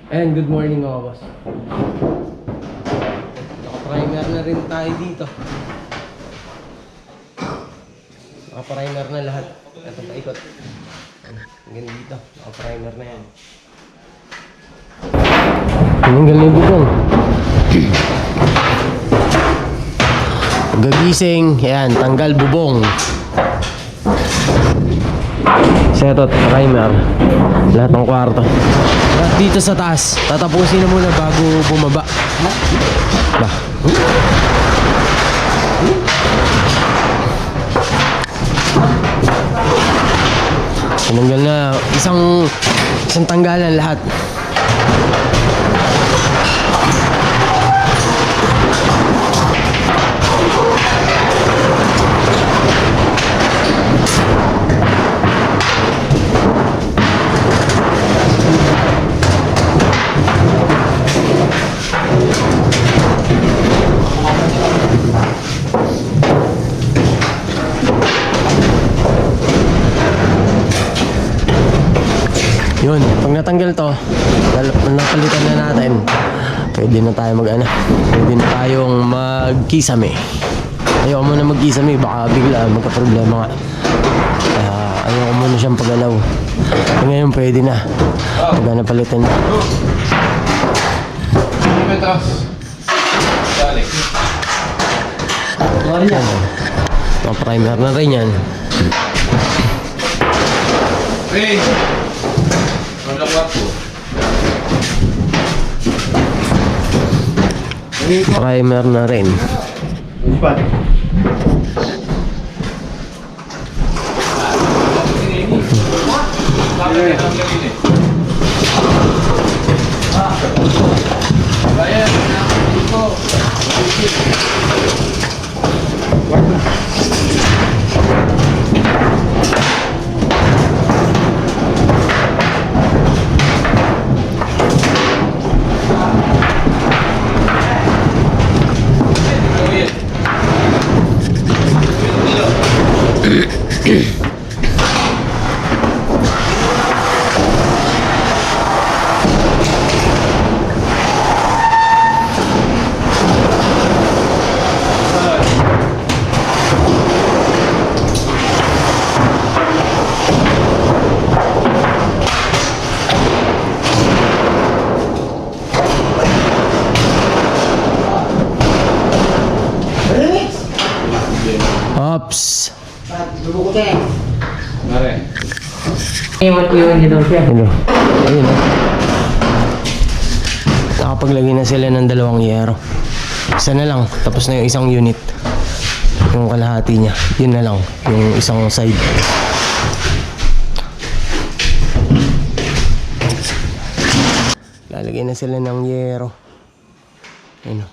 And good morning mga boss. Naka-primer na rin tayo dito. Naka-primer na lahat. Ito paikot. Hanggang dito. Naka-primer na yan. Tinanggal na yung bubong. Gagising. Yan, tanggal bubong. Setot, primer. Lahat ng kwarto. Lahat dito sa taas. Tatapusin na muna bago bumaba. Ba? Tinanggal na. Isang tanggalan lahat. Yun, pag natanggal to, napalitan na natin. Pwede na tayo pwede na tayong mag-kisame. Ayoko muna mag-kisame, baka bigla magka-problema nga. Ayoko muna siyang pagalaw. Ngayon pwede na. Pag napalitan na. Primer na rin yan. Hey! Primer na rin. Ops. Mare. Iwan niya daw siya. Hello. Ayun o. Nakapaglagay na sila ng 2 yero. Isa na lang. Tapos na yung isang unit. Yung kalahati niya. Yun na lang. Yung isang side. Lalagay na sila ng yero. Ayun o.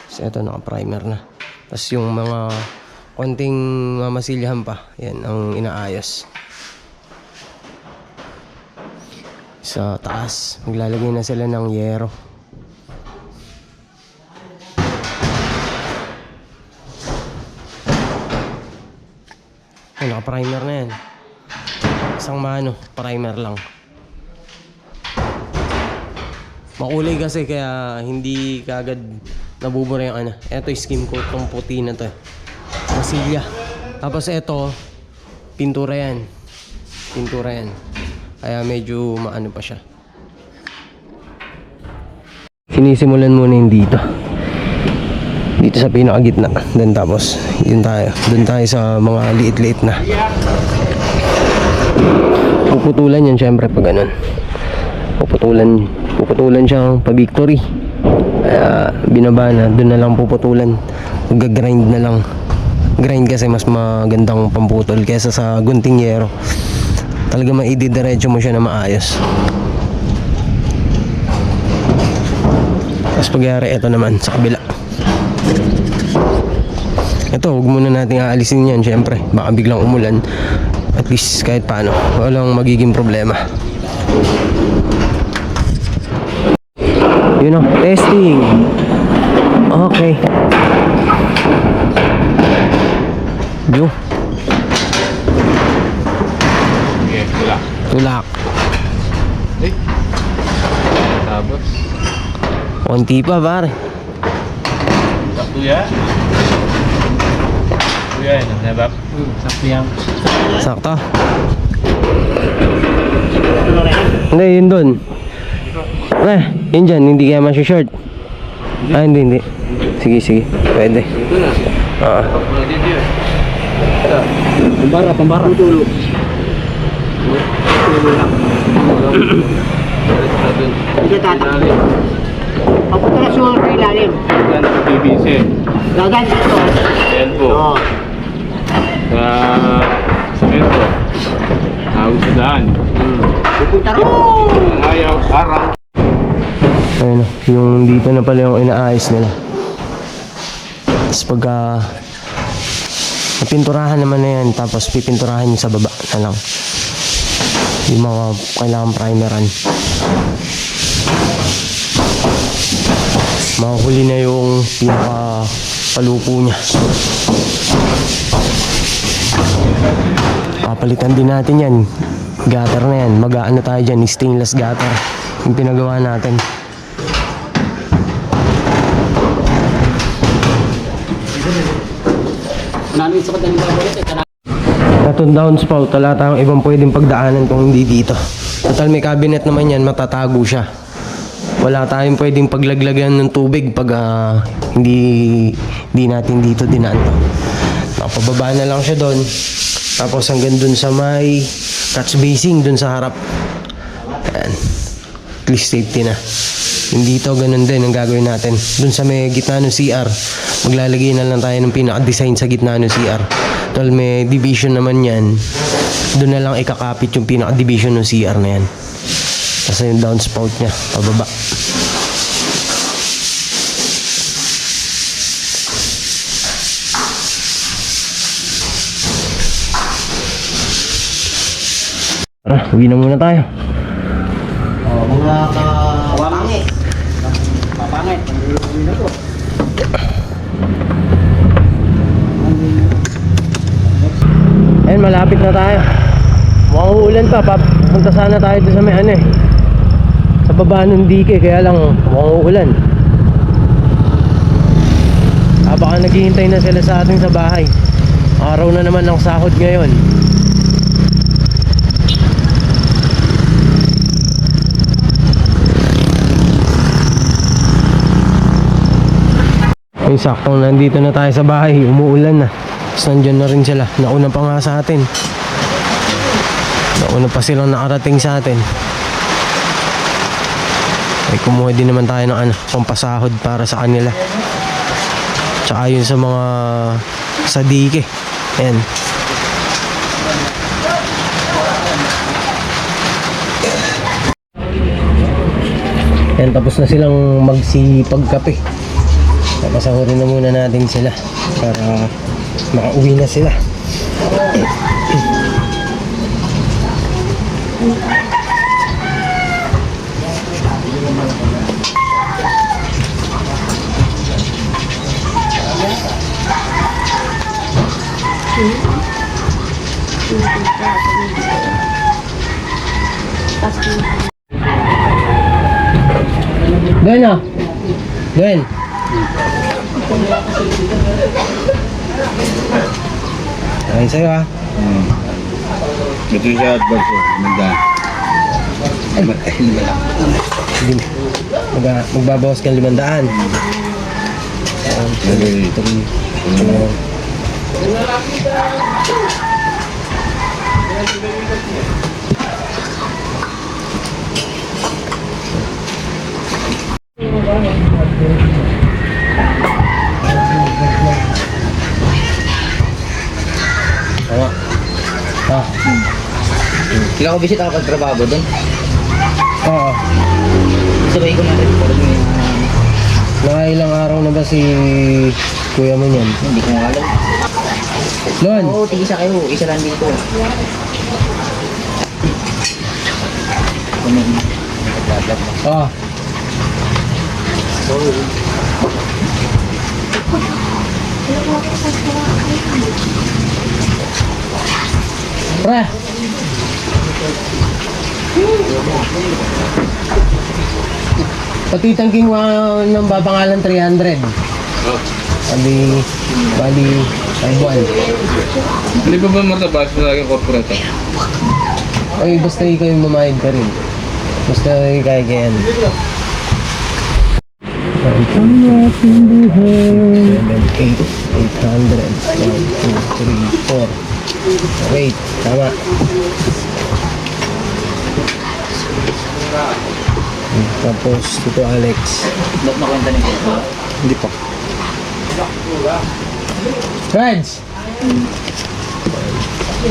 So ito naka-primer na. Tapos yung mga konting mamasilyahan pa. Yan ang inaayos. Sa taas, maglalagay na sila ng yero. Ay, naka-primer na yan. Isang primer lang. Makulay kasi kaya hindi kagad nabubura yung Ito yung skim coat ng puti na to. Masilya. Tapos ito, pintura yan. Kaya medyo pa siya. Sinisimulan muna yung dito. Dito sa pinakagitna. Then tapos, doon tayo sa mga liit-liit na. Puputulan yan syempre pag ganun. Puputulan siyang pa-victory. Kaya binaba na. Doon na lang puputulan. Mag-grind na lang. Grind kasi mas magandang pamputol kaysa sa gunting yero. Talaga maididiretso mo siya na maayos. Tapos pagyari ito naman sa kabila. Ito, huwag muna natin aalisin yan syempre. Baka biglang umulan. At least kahit paano, walang magiging problema. Yun o, testing. Okay. Yo. Okay, tulak. Tulak. Eh. Tapos, Konti pa, pare. sakto yan. Kuya, ano, nabap? Sakto yan. Sakto. Hindi, yun dun. Yun dyan, hindi kaya masya-short. Ah, hindi. Sige, sige. Pwede. Oo. Dito yun. Pambara. Tulo. Sige, tata. Papunta na siya sa ilalim. Yan ang PVC. Dagan dito. Ayan po. Oo. Sa metro. Tawag sa daan. Pupunta rin. Ayaw, araw. Ayun, yung dito na pala yung inaayos nila. Tapos pagka napinturahan naman na yan, tapos pipinturahan yung sa baba na lang. Yung mga kailangan primeran. Makahuli na yung pinaka palupo niya. Papalitan din natin yan. Gutter na yan. Mag-aano tayo dyan, stainless gutter. Yung pinagawa natin. Natong downspout, wala tayong ibang pwedeng pagdaanan kung hindi dito. Total may cabinet naman yan, matatago siya. Wala tayong pwedeng paglaglagan ng tubig pag hindi natin dito dinaan to. Nakapababa na lang siya doon. Tapos hanggang dun sa may catch basin dun sa harap. Ayan. At least safety na. Yung dito, ganun din ang gagawin natin. Dun sa may gitna ng CR, maglalagay na lang tayo ng pinaka-design sa gitna ng CR. Tol, may division naman yan. Dun na lang ikakapit yung pinaka-division ng CR na yan. Kasi yung downspout niya, pababa. Tara, uwi na muna tayo. Mga kapangit. Kapangit. Ayun, malapit na tayo. Mukhang uulan pa. Punta sana tayo doon sa may ano eh. Sa baba ng dike, kaya lang mukhang uulan. Baka naghihintay na sila sa atin sa bahay. Araw na naman ng sahod ngayon. Ay, saktong nandito na tayo sa bahay. Umuulan na. Tapos nandyan na rin sila. Nauna pa nga sa atin. Nauna pa silang nakarating sa atin. Ay, kumuha din naman tayo ng pampasahod para sa kanila. Tsaka yun sa mga sadike. Ayan. Ayan, tapos na silang magsipagkape. Papasahurin na muna natin sila para makauwi na sila. Gwen na. Gwen. Ay, sa'yo ah. Ito siya advance ko. Sige. Magbabawas kang 500. Tama. Ah. Kailan ko visit ako pagtrabaho doon? Oo. Sabay ko na rin. Nakailang araw na ba si kuya mo niyan? Hindi ko alam. Lon! Oo, tig-isa kayo. Isa lang dito. Ah. Pre! Pati tangking ng babangalan 300. Oh. Bali, ay buwan. Hindi pa ba matabas sa aking corporate? Ay, basta ikaw yung mamayad ka rin. Basta ikaw yan. Ang ating buhay. 7, 8, 800. 1, 2, 3, 4. Wait, tama. Tapos, ito Alex. Ba't makwenta niyo? Hindi pa. Raj!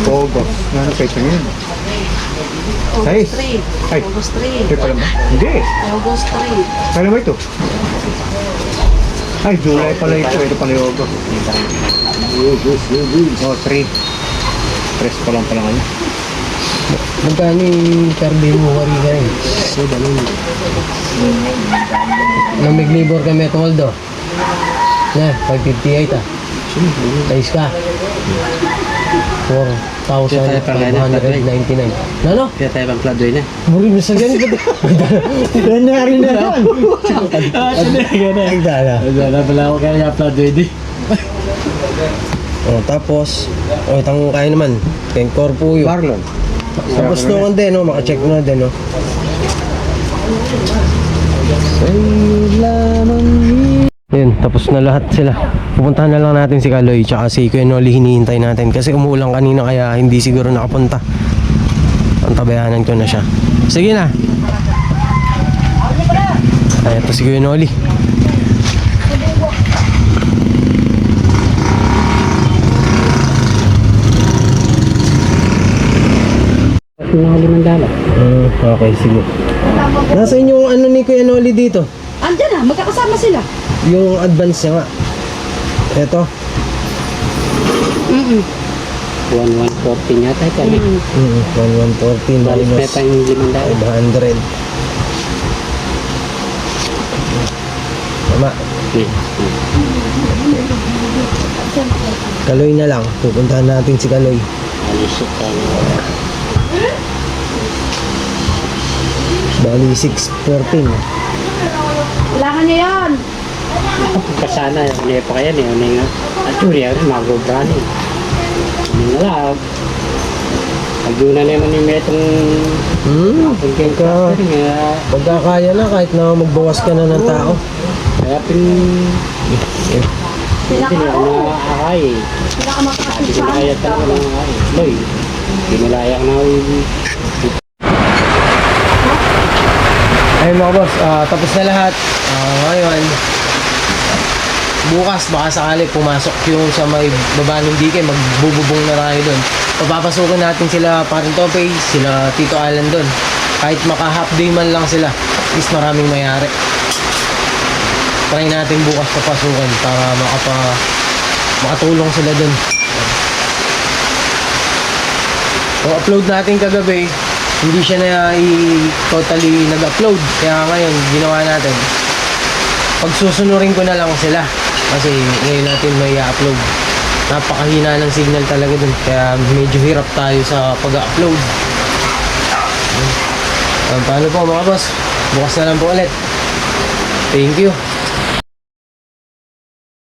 August. Ano kayo yun? Ay. August 3. Ay. August Ito 3. pala ba? Hindi. August 3. Kailan ba ito? Ay, July pala ito. Ito pala yung August. Oh, 3. 3 pa lang pala ngayon. Magkano yung per day mo wari ka rin? So, ganun. Nung mag-labor kami at Waldo. Na, 558 ah. Ayos ka. 4,599. Ano? Kaya tayo pang pladoy na. Muri mo sa ganito. Ganari na yan. Wala pala ako kaya upload ready. Oh, tapos, itang kaya naman. Kenkor po yun. Marlon. Tapos noon din, no? Maka-check na din, no? Yun, tapos na lahat sila. Pupuntahan na lang natin si Kaloy tsaka si Kuya Noli, hinihintay natin kasi umuulan kanina kaya hindi siguro nakapunta. Antabayanan ko na siya. Sige na. Ay, ito si Kuya Noli. Okay, sige. Nasa inyo ano ni Kuya Noli dito? Andyan na, magkakasama sila. Yung advance niya nga. Ito. 1114 yata ito. 1114 Balis na minus tayong 500. 500. Tama. Kaloy na lang. Pupuntahan natin si Kaloy. Alis ito. Bali 614. Kailangan niya yan. Kasana, hindi pa kaya niya. At yun, rin mag-obrani. Hindi na lang. Pag yun na naman yung metong pagking Pagka, cluster nga. pagkakaya na kahit na magbawas ka na ng tao. Kaya hindi na ako nakakay. Sabi ko na kaya talaga lang nakakay. Boy, pinalayak na ako yung Ayun mga boss, tapos na lahat. Ngayon, bukas baka sakali pumasok yung sa may baba ng DK, magbububong na tayo doon. Papapasukin natin sila Parin Topey, sila Tito Alan doon. Kahit maka half day man lang sila, at least maraming mayari. Try natin bukas papasukin para makatulong sila doon. Yung upload natin kagabi, hindi siya na totally nag-upload. Kaya ngayon, ginawa natin. Pagsusunurin ko na lang sila. Kasi ngayon natin may upload. Napakahina ng signal talaga dun. Kaya medyo hirap tayo sa pag-upload. Paano po mga boss? Bukas na lang po ulit. Thank you.